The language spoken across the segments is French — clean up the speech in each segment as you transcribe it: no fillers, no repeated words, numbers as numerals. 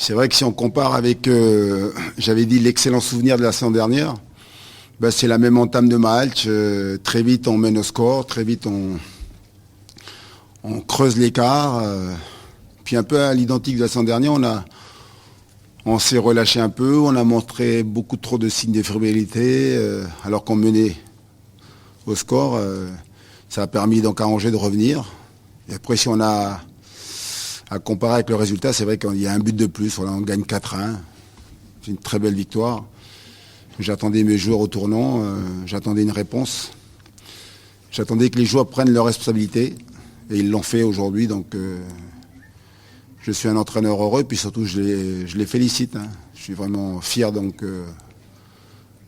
C'est vrai que si on compare avec, j'avais dit, l'excellent souvenir de la saison dernière, ben, c'est la même entame de match. Très vite, on mène au score. Très vite, on creuse l'écart. Puis un peu à l'identique de la saison dernière, on s'est relâché un peu. On a montré beaucoup trop de signes de fébrilité, alors qu'on menait au score. Ça a permis donc à Angers de revenir. Et après, si on a à comparer avec le résultat, c'est vrai qu'il y a un but de plus. Voilà, on gagne 4-1. C'est une très belle victoire. J'attendais mes joueurs au tournant, j'attendais une réponse. J'attendais que les joueurs prennent leurs responsabilités. Et ils l'ont fait aujourd'hui. Donc je suis un entraîneur heureux. Puis surtout, je les félicite. Hein. Je suis vraiment fier donc,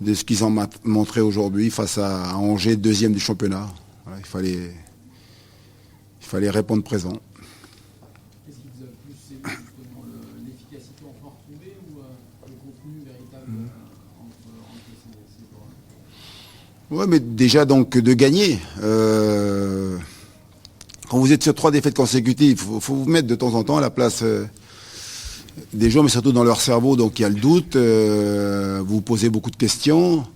de ce qu'ils ont montré aujourd'hui face à Angers, deuxième du championnat. Voilà, il fallait répondre présent. Qu'est-ce qui vous a le plus séduit, justement, l'efficacité enfin retrouvée ou le contenu véritable entre ces joueurs-là? Ouais, mais déjà donc de gagner. Quand vous êtes sur 3 défaites consécutives, il faut vous mettre de temps en temps à la place des joueurs, mais surtout dans leur cerveau. Donc il y a le doute, vous vous posez beaucoup de questions.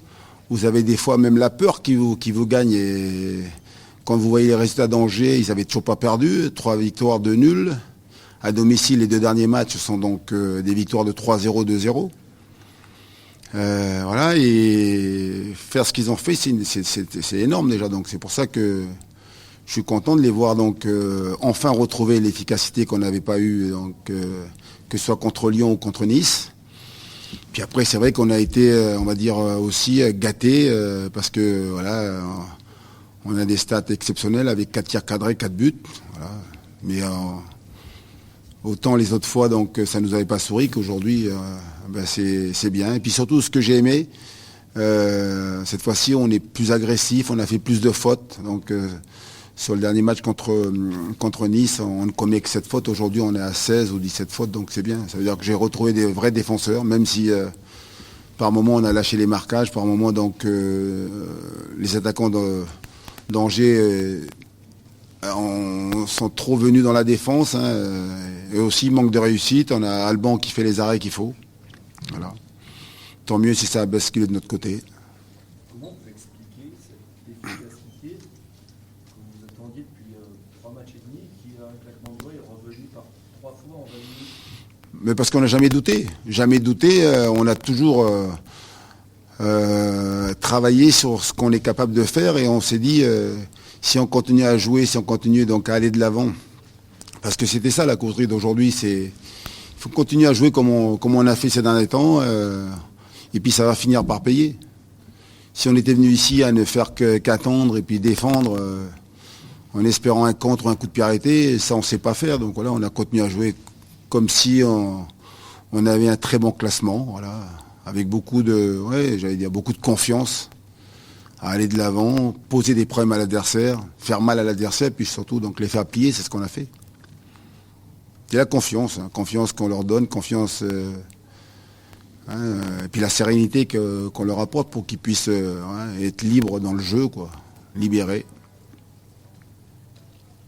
Vous avez des fois même la peur qui vous gagne. Et quand vous voyez les résultats d'Angers, ils n'avaient toujours pas perdu. 3 victoires, 2 nuls. À domicile, les 2 derniers matchs sont donc des victoires de 3-0, 2-0. Voilà, et faire ce qu'ils ont fait, c'est énorme déjà. Donc c'est pour ça que je suis content de les voir donc enfin retrouver l'efficacité qu'on n'avait pas eue, donc, que ce soit contre Lyon ou contre Nice. Puis après, c'est vrai qu'on a été, on va dire, aussi gâtés, parce que voilà, on a des stats exceptionnels avec 4 tirs cadrés, 4 buts. Voilà. Mais autant les autres fois, donc ça ne nous avait pas souri qu'aujourd'hui, ben, c'est bien. Et puis surtout, ce que j'ai aimé, cette fois-ci, on est plus agressif, on a fait plus de fautes. Donc sur le dernier match contre Nice, on ne commet que 7 fautes. Aujourd'hui, on est à 16 ou 17 fautes, donc c'est bien. Ça veut dire que j'ai retrouvé des vrais défenseurs, même si par moment on a lâché les marquages, par moment donc les attaquants d'Angers sont trop venus dans la défense, hein, et aussi manque de réussite. On a Alban qui fait les arrêts qu'il faut. Voilà. Tant mieux si ça a basculé de notre côté. Comment vous expliquez cette efficacité que vous attendiez depuis 3 matchs et demi, qui avec la claquement de doigts est revenu par 3 fois en 20 minutes? Mais parce qu'on n'a jamais douté. Jamais douté. On a toujours travaillé sur ce qu'on est capable de faire, et on s'est dit, si on continue à jouer, si on continue donc à aller de l'avant, parce que c'était ça la causerie d'aujourd'hui, il faut continuer à jouer comme on a fait ces derniers temps, et puis ça va finir par payer. Si on était venu ici à ne faire qu'attendre et puis défendre, en espérant un contre ou un coup de pied arrêté, ça on ne sait pas faire. Donc voilà, on a continué à jouer comme si on avait un très bon classement, voilà, avec beaucoup de confiance, à aller de l'avant, poser des problèmes à l'adversaire, faire mal à l'adversaire, puis surtout donc les faire plier, c'est ce qu'on a fait. C'est la confiance, hein, confiance qu'on leur donne, confiance, et puis la sérénité qu'on leur apporte pour qu'ils puissent être libres dans le jeu, quoi, libérés.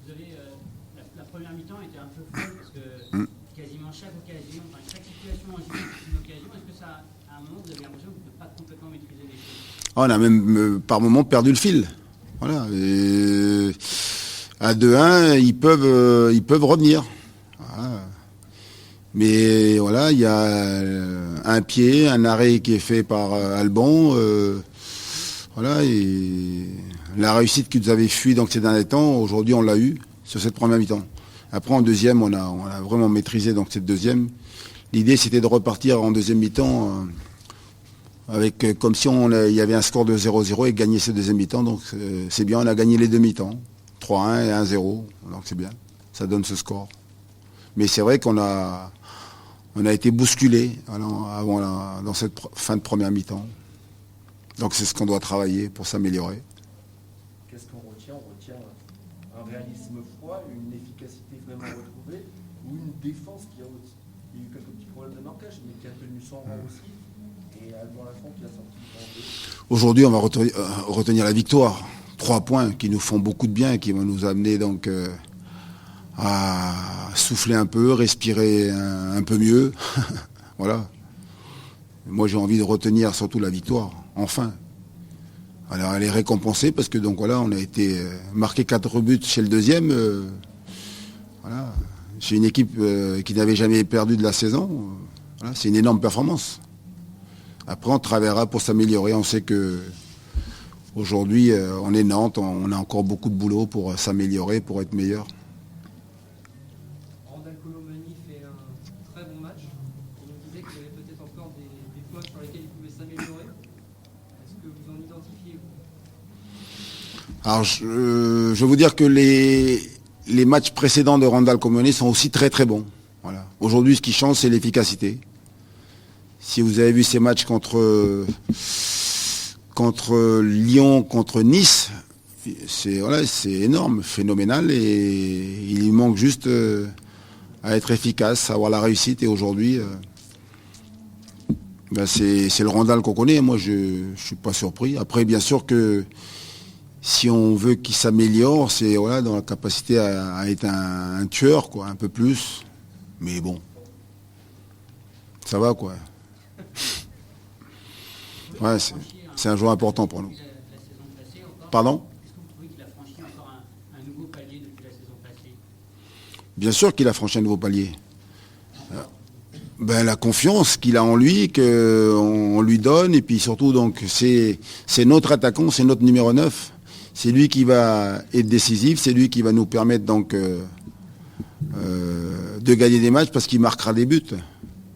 Vous avez, la première mi-temps était un peu folle parce que quasiment chaque occasion, enfin chaque situation c'est une occasion. Est-ce que ça, à un moment, vous avez l'impression de ne pas complètement maîtriser les choses? On a même par moments perdu le fil. Voilà. Et à 2-1, ils peuvent revenir. Voilà. Mais voilà, il y a un pied, un arrêt qui est fait par Alban. Voilà, et la réussite qu'ils avaient fui dans ces derniers temps, aujourd'hui on l'a eu sur cette première mi-temps. Après en deuxième, on a vraiment maîtrisé donc cette deuxième. L'idée c'était de repartir en deuxième mi-temps avec comme si il y avait un score de 0-0 et gagner cette deuxième mi-temps. Donc c'est bien, on a gagné les deux mi-temps, 3-1 et 1-0. Donc c'est bien, ça donne ce score. Mais c'est vrai qu'on a été bousculé dans cette fin de première mi-temps. Donc c'est ce qu'on doit travailler pour s'améliorer. Qu'est-ce qu'on retient? On retient un réalisme froid, une efficacité vraiment retrouvée, ou une défense qui a aussi. Il y a eu quelques petits problèmes de marquage, mais qui a tenu son rang aussi. Et Alban Lafont qui a sorti le jeu. Aujourd'hui, on va retenir la victoire. 3 points qui nous font beaucoup de bien et qui vont nous amener donc à souffler un peu, respirer un peu mieux. Voilà. Moi, j'ai envie de retenir surtout la victoire, enfin. Alors, elle est récompensée parce que donc voilà, on a été marqué 4 buts chez le deuxième. Voilà. Chez une équipe qui n'avait jamais perdu de la saison. Voilà, c'est une énorme performance. Après, on travaillera pour s'améliorer. On sait que aujourd'hui, on est Nantes, on a encore beaucoup de boulot pour s'améliorer, pour être meilleur. Randal Colomani fait un très bon match. On nous disait qu'il y avait peut-être encore des points sur lesquels il pouvait s'améliorer. Est-ce que vous en identifiez, vous? Alors, je vais vous dire que les matchs précédents de Randal Colomani sont aussi très très bons. Voilà. Aujourd'hui, ce qui change, c'est l'efficacité. Si vous avez vu ces matchs contre Lyon, contre Nice, c'est énorme, phénoménal, et il lui manque juste à être efficace, à avoir la réussite. Et aujourd'hui, c'est le Randal qu'on connaît. Moi, je ne suis pas surpris. Après, bien sûr que si on veut qu'il s'améliore, c'est voilà, dans la capacité à être un tueur, quoi, un peu plus. Mais bon, ça va, quoi. Ouais, c'est un joueur important pour nous. La saison passée encore. Pardon ? Est-ce que vous trouvez qu'il a franchi encore un nouveau palier depuis la saison passée? Bien sûr qu'il a franchi un nouveau palier. La confiance qu'il a en lui, qu'on lui donne, et puis surtout, donc, c'est notre attaquant, c'est notre numéro 9. C'est lui qui va être décisif, c'est lui qui va nous permettre donc de gagner des matchs parce qu'il marquera des buts.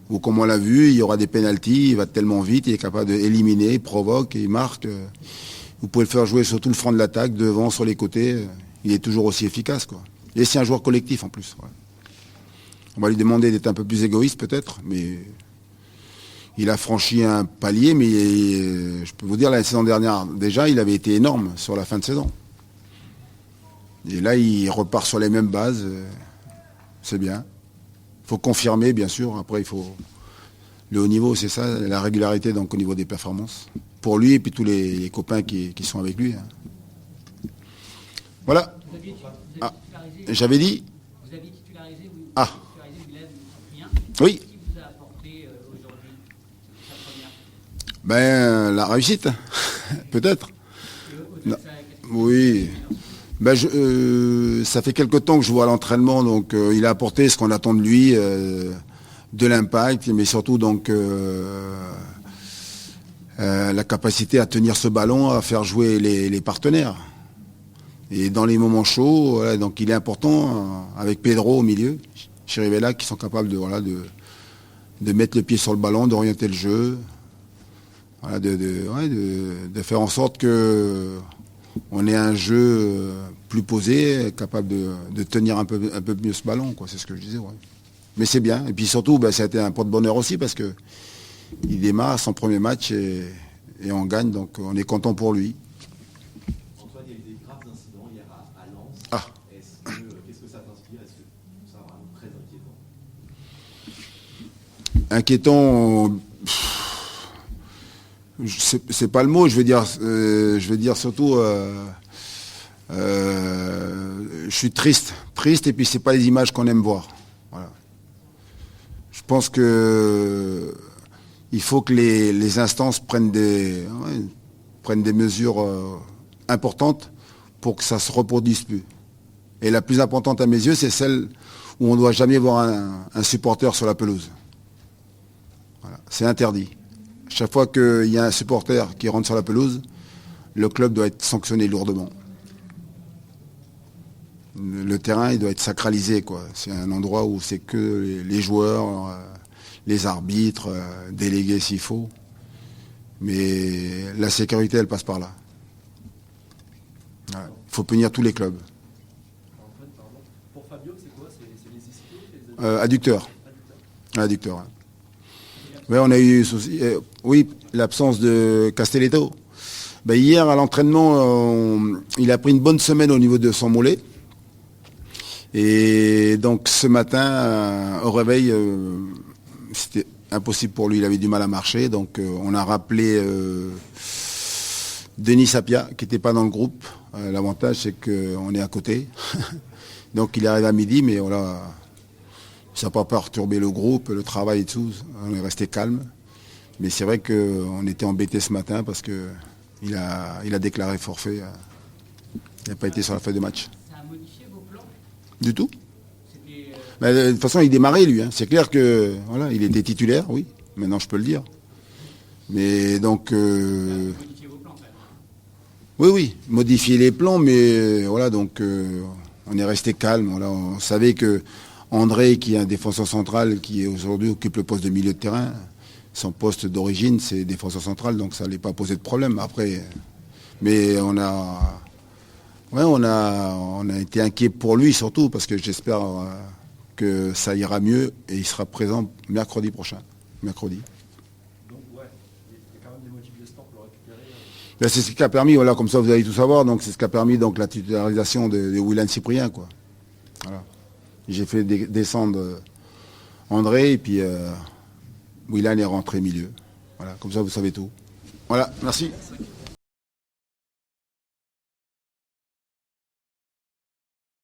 Ou comme on l'a vu, il y aura des pénaltys, il va tellement vite, il est capable d'éliminer, il provoque, il marque. Vous pouvez le faire jouer sur tout le front de l'attaque, devant, sur les côtés. Il est toujours aussi efficace, quoi. Et c'est un joueur collectif en plus. Ouais. On va lui demander d'être un peu plus égoïste peut-être, mais il a franchi un palier, mais je peux vous dire, la saison dernière, déjà, il avait été énorme sur la fin de saison. Et là, il repart sur les mêmes bases. C'est bien. Il faut confirmer, bien sûr. Après, il faut... Le haut niveau, c'est ça, la régularité donc, au niveau des performances. Pour lui et puis tous les copains qui sont avec lui. Hein. Voilà. Vous aviez titularisé, J'avais dit vous aviez titularisé Bilal Cyprien. Oui. Qu'est-ce qui vous a apporté aujourd'hui sa première? La réussite, peut-être. Au-delà de ça, qu'est-ce que Oui. Ça fait quelque temps que je vois à l'entraînement, donc il a apporté ce qu'on attend de lui, de l'impact, mais surtout donc la capacité à tenir ce ballon, à faire jouer les partenaires. Et dans les moments chauds, voilà, donc il est important avec Pedro au milieu, Chirivella, qui sont capables de mettre le pied sur le ballon, d'orienter le jeu, voilà, de faire en sorte que on ait un jeu plus posé, capable de tenir un peu mieux ce ballon, quoi. C'est ce que je disais. Ouais. Mais c'est bien. Et puis surtout, ça a été un porte-bonheur aussi parce que il démarre son premier match et on gagne, donc on est content pour lui. Antoine, il y a eu des graves incidents hier à Lens. Ah. Qu'est-ce que ça t'inspire? Est-ce que tu trouves ça vraiment très inquiétant? Inquiétant, c'est pas le mot. Je veux dire surtout, je suis triste, et puis c'est pas les images qu'on aime voir. Voilà. Je pense que il faut que les instances prennent des mesures importantes pour que ça se reproduise plus. Et la plus importante à mes yeux, c'est celle où on ne doit jamais voir un supporter sur la pelouse. Voilà. C'est interdit. Chaque fois qu'il y a un supporter qui rentre sur la pelouse, le club doit être sanctionné lourdement. Le terrain, il doit être sacralisé, quoi. C'est un endroit où c'est que les joueurs, les arbitres, délégués s'il faut. Mais la sécurité, elle passe par là. Il faut punir tous les clubs. Antoine, pardon. Pour Fabio, c'est quoi? C'est les ischios, Adducteur. Adducteur. Ouais, on a eu oui, l'absence de Castelletto. Hier, à l'entraînement, il a pris une bonne semaine au niveau de son mollet. Et donc ce matin, au réveil, c'était impossible pour lui, il avait du mal à marcher. Donc on a rappelé Denis Sapia, qui n'était pas dans le groupe. L'avantage, c'est qu'on est à côté. Donc il arrive à midi, mais voilà, Ça n'a pas perturbé le groupe, le travail et tout. On est resté calme. Mais c'est vrai qu'on était embêté ce matin parce qu'il a déclaré forfait. Il n'a pas été sur la feuille de match. Ça a modifié vos plans? Du tout. C'était. Mais de toute façon, il démarrait, lui. Hein. C'est clair que voilà, il était titulaire, oui. Maintenant, je peux le dire. Mais donc... Modifier vos plans, quand même. oui, modifier les plans, mais voilà, donc on est resté calme. Voilà, on savait que André, qui est un défenseur central, qui aujourd'hui occupe le poste de milieu de terrain, son poste d'origine, c'est défenseur central, donc ça n'allait pas poser de problème. Après, mais on a été inquiet pour lui surtout, parce que j'espère que ça ira mieux et il sera présent mercredi prochain. Mercredi. Donc, ouais, il y a quand même des motifs d'espoir pour le récupérer. Ben, c'est ce qui a permis, voilà, comme ça vous allez tout savoir, donc c'est ce qui a permis donc la titularisation de Willan Cyprien, quoi. Voilà. J'ai fait descendre André et puis Willan est rentré milieu. Voilà, comme ça vous savez tout. Voilà, merci.